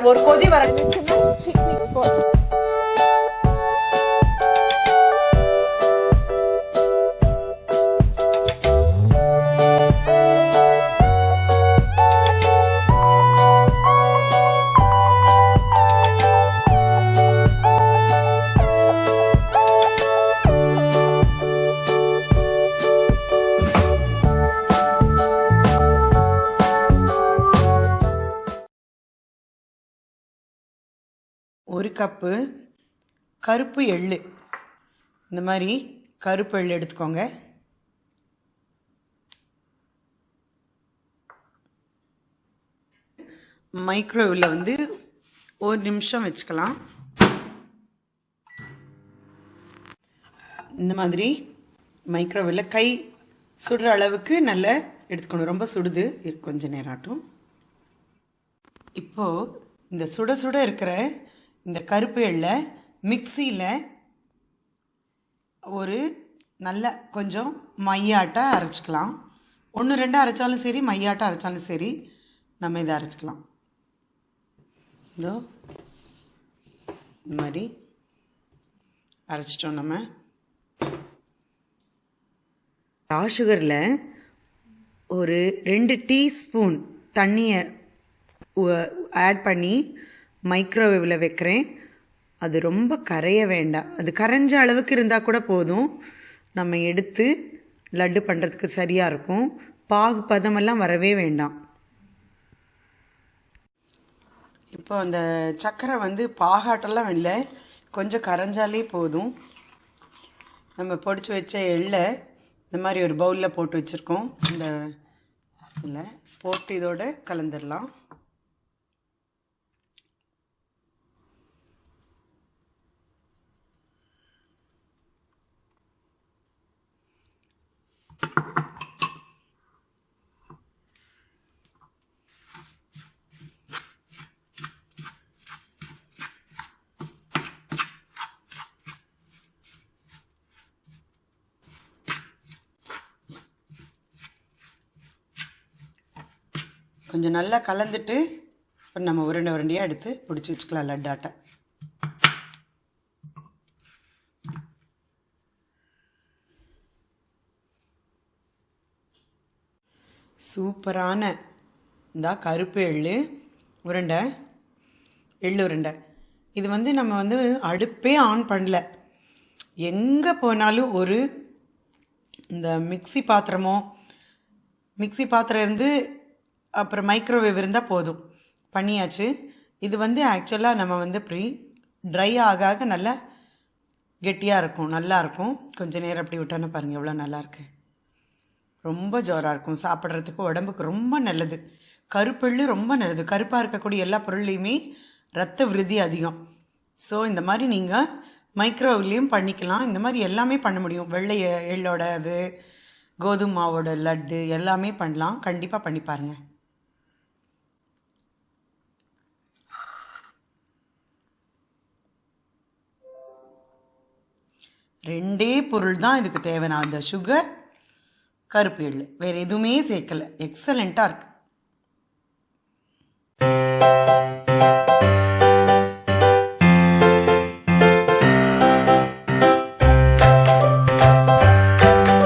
ஒரு கொதி வர பிக்னிக் ஸ்பாட். ஒரு கப்பு கருப்பு எள்ளு, இந்த மாதிரி கருப்பு எள்ளு எடுத்துக்கோங்க. மைக்ரோவேவில் வந்து 1 நிமிஷம் வச்சுக்கலாம். இந்த மாதிரி மைக்ரோவேவில் கை சுடுற அளவுக்கு நல்லா எடுத்துக்கணும். ரொம்ப சுடுது, கொஞ்சம் நேரம் ஆட்டும். இப்போது இந்த சுட சுட இருக்கிற இந்த கருப்பு எள்ளை மிக்சியில் ஒரு நல்ல கொஞ்சம் மையாட்டை அரைச்சிக்கலாம். 1-2 அரைச்சாலும் சரி, மையாட்டை அரைச்சாலும் சரி, நம்ம இதை அரைச்சிக்கலாம். இதோ இந்த மாதிரி அரைச்சிட்டோம். நம்ம சுகரில் ஒரு 2 டீஸ்பூன் தண்ணியை ஆட் பண்ணி மைக்ரோவேவில் வைக்கிறேன். அது ரொம்ப கரைய வேண்டாம், அது கரைஞ்ச அளவுக்கு இருந்தால் கூட போதும். நம்ம எடுத்து லட்டு பண்ணுறதுக்கு சரியாக இருக்கும். பாகு பதமெல்லாம் வரவே வேண்டாம். இப்போ அந்த சர்க்கரை வந்து பாகாட்டெல்லாம் இல்லை, கொஞ்சம் கரைஞ்சாலே போதும். நம்ம பொடிச்சு வச்ச எள்ளை இந்த மாதிரி ஒரு பவுலில் போட்டு வச்சுருக்கோம். இந்த இதில் போட்டு இதோட கலந்துடலாம். கொஞ்சம் நல்லா கலந்துட்டு இப்போ நம்ம உருண்டையாக எடுத்து பிடிச்சி வச்சுக்கலாம் லட்டாட்டை. சூப்பரான இந்த கருப்பு எள்ளு உருண்டை, எள்ளு உருண்டை. இது வந்து நம்ம வந்து அடுப்பே ஆன் பண்ணல. எங்கே போனாலும் ஒரு இந்த மிக்சி பாத்திரம் இருந்து அப்புறம் மைக்ரோவேவ் இருந்தால் போதும், பண்ணியாச்சு. இது வந்து ஆக்சுவலாக நம்ம வந்து ட்ரை ஆக நல்லா கெட்டியாக இருக்கும், நல்லாயிருக்கும். கொஞ்சம் நேரம் அப்படி விட்டோன்னு பாருங்கள் எவ்வளோ நல்லாயிருக்கு. ரொம்ப ஜோராக இருக்கும், சாப்பிட்றதுக்கு உடம்புக்கு ரொம்ப நல்லது. கருப்பெள்ளு ரொம்ப நல்லது. கருப்பாக இருக்கக்கூடிய எல்லா பொருள்லையுமே ரத்த விருத்தி அதிகம். ஸோ இந்த மாதிரி நீங்கள் மைக்ரோவேவ்லேயும் பண்ணிக்கலாம். இந்த மாதிரி எல்லாமே பண்ண முடியும். வெள்ளை எள்ளோட அது, கோதுமை மாவோட லட்டு எல்லாமே பண்ணலாம். கண்டிப்பாக பண்ணி பாருங்கள். ரெண்டே பொருள் தான் இதுக்கு தேவையான, அந்த சுகர், கருப்பு எள்ளு, வேறு எதுவுமே சேர்க்கலை. எக்ஸலண்ட்டாக இருக்குது.